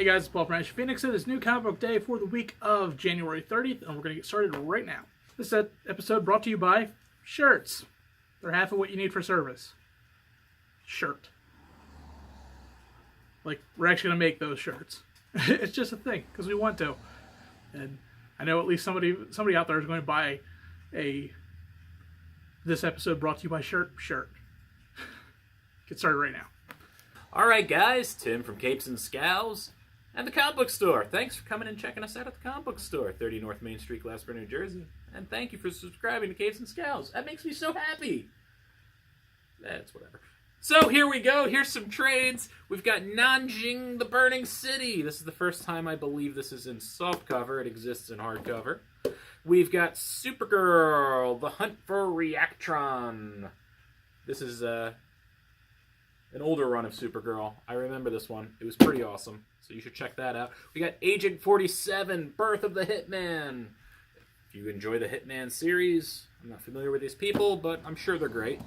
Hey guys, it's Paul from Ashen Phoenix. It is New Comic Book Day for the week of January 30th, and we're going to get started right now. This episode brought to you by shirts. They're half of what you need for service. Shirt. Like, we're actually going to make those shirts. It's just a thing, because we want to. And I know at least somebody out there is going to buy this episode brought to you by shirt. Get started right now. Alright guys, Tim from Capes and Scowls and the comic book store. Thanks for coming and checking us out at the comic book store, 30 North Main Street, Glassboro, New Jersey. And thank you for subscribing to Capes and Scowls. That makes me so happy. That's whatever. So here we go. Here's some trades. We've got Nanjing, the Burning City. This is the first time I believe this is in softcover. It exists in hardcover. We've got Supergirl, The Hunt for Reactron. This is an older run of Supergirl. I remember this one. It was pretty awesome, so you should check that out. We got Agent 47, Birth of the Hitman. If you enjoy the Hitman series, I'm not familiar with these people, but I'm sure they're great.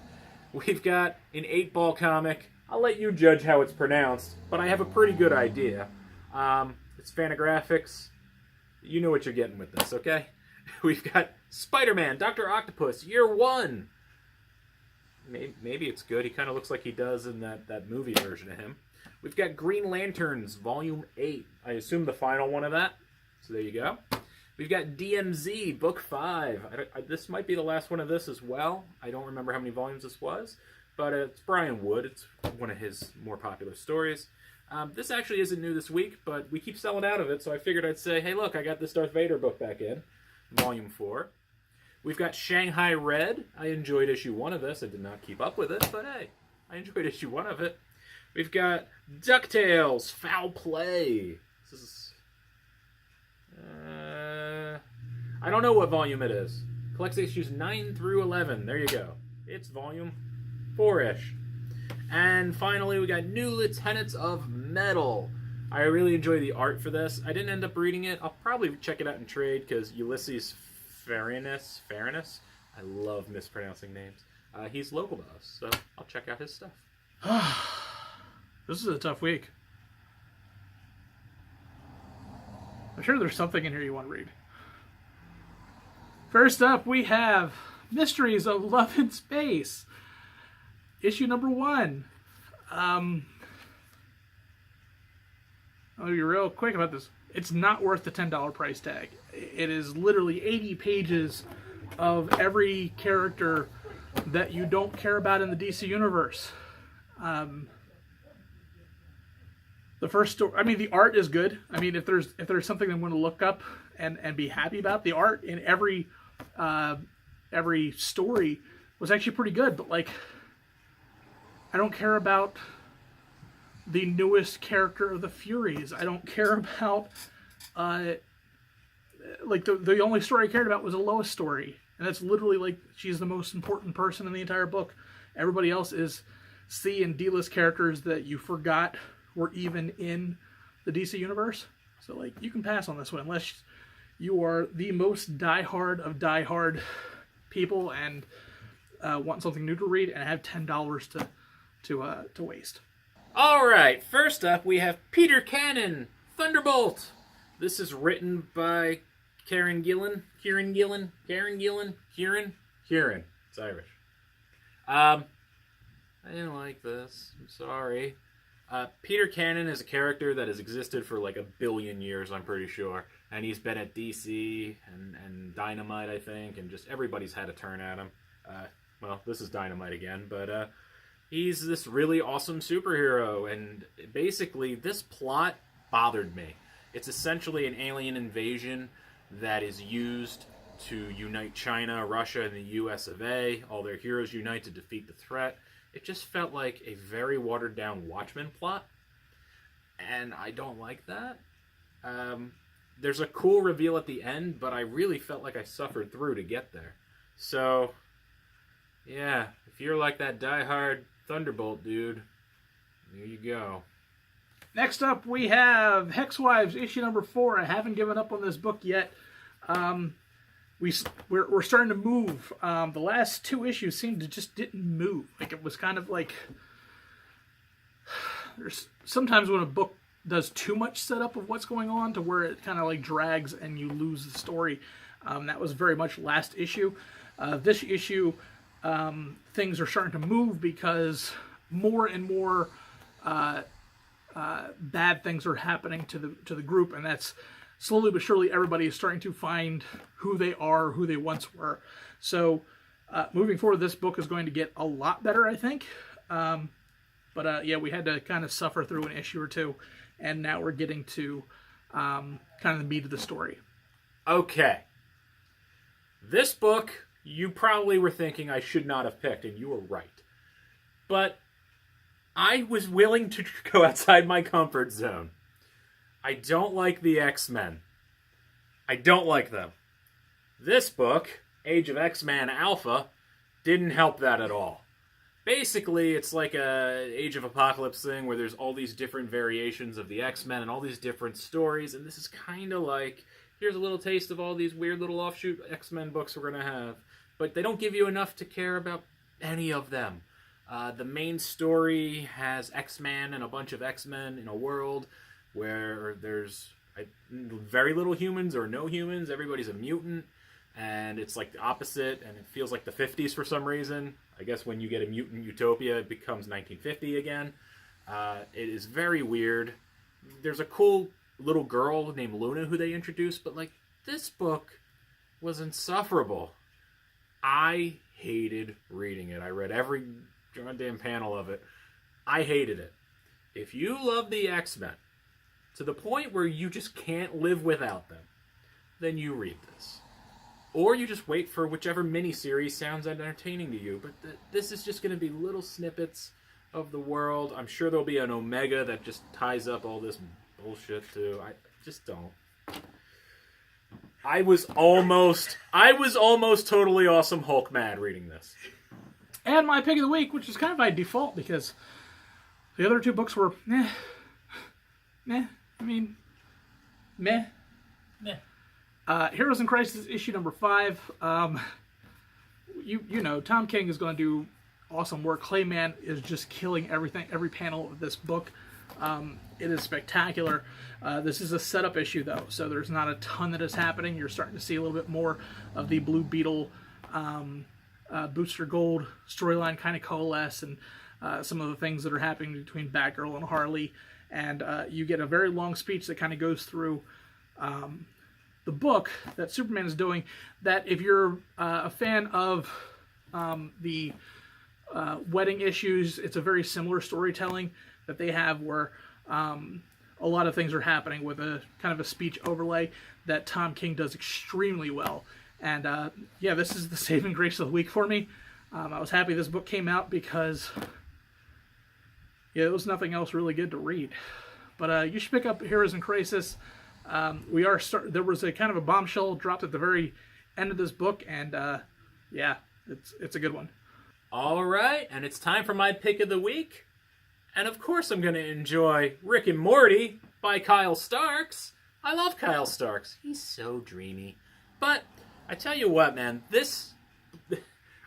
We've got an 8-ball comic. I'll let you judge how it's pronounced, but I have a pretty good idea. It's Fantagraphics. You know what you're getting with this, okay? We've got Spider-Man, Dr. Octopus, Year 1. Maybe it's good. He kind of looks like he does in that movie version of him. We've got Green Lanterns, Volume 8. I assume the final one of that. So there you go. We've got DMZ, Book 5. This might be the last one of this as well. I don't remember how many volumes this was. But it's Brian Wood. It's one of his more popular stories. This actually isn't new this week, but we keep selling out of it. So I figured I'd say, hey, look, I got this Darth Vader book back in. Volume 4. We've got Shanghai Red. I enjoyed issue 1 of this. I did not keep up with it, but hey, I enjoyed issue 1 of it. We've got DuckTales, Foul Play. This is... I don't know what volume it is. Collects issues 9 through 11. There you go. It's volume 4-ish. And finally, we got New Lieutenants of Metal. I really enjoy the art for this. I didn't end up reading it. I'll probably check it out in trade because Ulysses Farinus. I love mispronouncing names. He's local to us, so I'll check out his stuff. This is a tough week. I'm sure there's something in here you want to read. First up, we have Mysteries of Love in Space. Issue number 1. I'll be real quick about this. It's not worth the $10 price tag. It is literally 80 pages of every character that you don't care about in the DC universe. The first story, I mean, the art is good. I mean, if there's something I want to look up and be happy about, the art in every story was actually pretty good. But like, I don't care about the newest character of the Furies. I don't care about, like, the only story I cared about was a Lois story. And that's literally, like, she's the most important person in the entire book. Everybody else is C and D-list characters that you forgot were even in the DC universe. So, like, you can pass on this one unless you are the most diehard of diehard people and want something new to read and have $10 to waste. Alright, first up we have Peter Cannon, Thunderbolt. This is written by Kieran Gillen. It's Irish. I didn't like this. I'm sorry. Peter Cannon is a character that has existed for like 1 billion years, I'm pretty sure. And he's been at DC and Dynamite, I think, and just everybody's had a turn at him. Well, this is Dynamite again, but he's this really awesome superhero, and basically this plot bothered me. It's essentially an alien invasion that is used to unite China, Russia, and the US of A. All their heroes unite to defeat the threat. It just felt like a very watered-down Watchmen plot, and I don't like that. There's a cool reveal at the end, but I really felt like I suffered through to get there. So, yeah, if you're like that diehard Thunderbolt dude, there you go. Next up, we have Hex Wives, issue number 4. I haven't given up on this book yet. We're starting to move. The last 2 issues seemed to just didn't move. Like, it was kind of like... There's sometimes when a book does too much setup of what's going on to where it kind of like drags and you lose the story. That was very much last issue. This issue, things are starting to move because more and more bad things are happening to the group, and that's slowly but surely everybody is starting to find who they are, who they once were. So moving forward, this book is going to get a lot better, I think. But yeah, we had to kind of suffer through an issue or two, and now we're getting to kind of the meat of the story. Okay. This book, you probably were thinking I should not have picked, and you were right. But I was willing to go outside my comfort zone. I don't like the X-Men. I don't like them. This book, Age of X-Men Alpha, didn't help that at all. Basically, it's like a Age of Apocalypse thing where there's all these different variations of the X-Men and all these different stories, and this is kind of like, here's a little taste of all these weird little offshoot X-Men books we're going to have. But they don't give you enough to care about any of them. The main story has X-Men and a bunch of X-Men in a world where there's very little humans or no humans. Everybody's a mutant, and it's like the opposite, and it feels like the 50s for some reason. I guess when you get a mutant utopia, it becomes 1950 again. It is very weird. There's a cool little girl named Luna who they introduced, but like, this book was insufferable. I hated reading it. I read every goddamn panel of it. I hated it. If you love the X-Men to the point where you just can't live without them, then you read this. Or you just wait for whichever miniseries sounds entertaining to you. But this is just going to be little snippets of the world. I'm sure there'll be an Omega that just ties up all this bullshit too. I just don't. I was almost totally awesome Hulk mad reading this. And my pick of the week, which is kind of by default because the other two books were meh. Heroes in Crisis issue number 5. You know, Tom King is going to do awesome work. Clayman is just killing everything, every panel of this book. It is spectacular. This is a setup issue though, so there's not a ton that is happening. You're starting to see a little bit more of the Blue Beetle, Booster Gold storyline kind of coalesce, and some of the things that are happening between Batgirl and Harley. And you get a very long speech that kind of goes through the book that Superman is doing, that if you're a fan of the wedding issues, it's a very similar storytelling that they have where a lot of things are happening with a kind of a speech overlay that Tom King does extremely well. And yeah, this is the saving grace of the week for me. I was happy this book came out because yeah, there was nothing else really good to read. But you should pick up Heroes in Crisis. There was a kind of a bombshell dropped at the very end of this book, and yeah, it's a good one. All right, and it's time for my pick of the week. And of course I'm going to enjoy Rick and Morty by Kyle Starks. I love Kyle Starks. He's so dreamy. But I tell you what, man,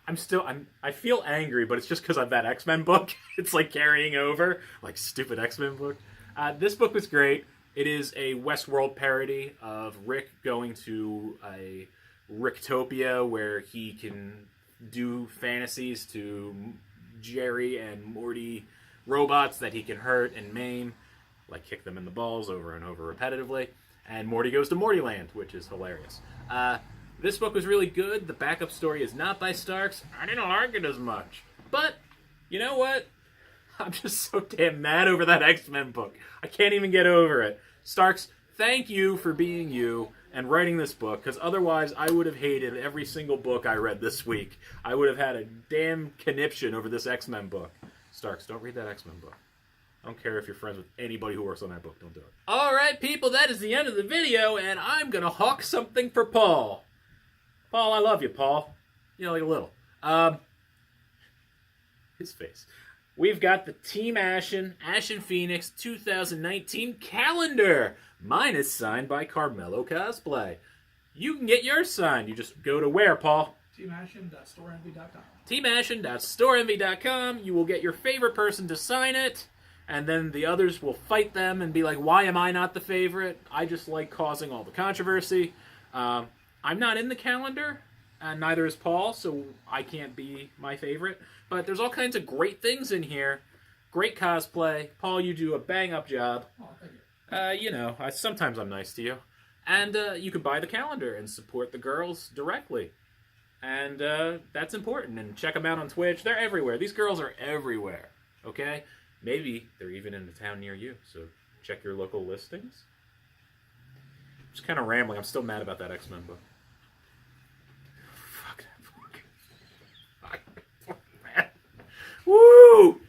I feel angry, but it's just because of that X-Men book. It's like carrying over, like stupid X-Men book. This book was great. It is a Westworld parody of Rick going to a Ricktopia where he can do fantasies to Jerry and Morty robots that he can hurt and maim, like kick them in the balls over and over repetitively. And Morty goes to Mortyland, which is hilarious. This book was really good. The backup story is not by Starks. I didn't like it as much. But, you know what? I'm just so damn mad over that X-Men book. I can't even get over it. Starks, thank you for being you and writing this book, because otherwise I would have hated every single book I read this week. I would have had a damn conniption over this X-Men book. Starks, don't read that X-Men book. I don't care if you're friends with anybody who works on that book. Don't do it. All right, people, that is the end of the video, and I'm going to hawk something for Paul. Paul, I love you, Paul. You know, like a little. His face. We've got the Team Ashen Phoenix 2019 calendar. Mine is signed by Carmelo Cosplay. You can get yours signed. You just go to where, Paul? TeamAshen.storeenvy.com. TeamAshen.storeenvy.com. You will get your favorite person to sign it. and then the others will fight them and be like, why am I not the favorite? I just like causing all the controversy. I'm not in the calendar, and neither is Paul, so I can't be my favorite. But there's all kinds of great things in here. Great cosplay. Paul, you do a bang-up job. Oh, thank you. You know, sometimes I'm nice to you. And you can buy the calendar and support the girls directly. And that's important. And check them out on Twitch. They're everywhere. These girls are everywhere. Okay? Maybe they're even in a town near you. So check your local listings. I'm just kind of rambling. I'm still mad about that X-Men book. Fuck that book. Woo!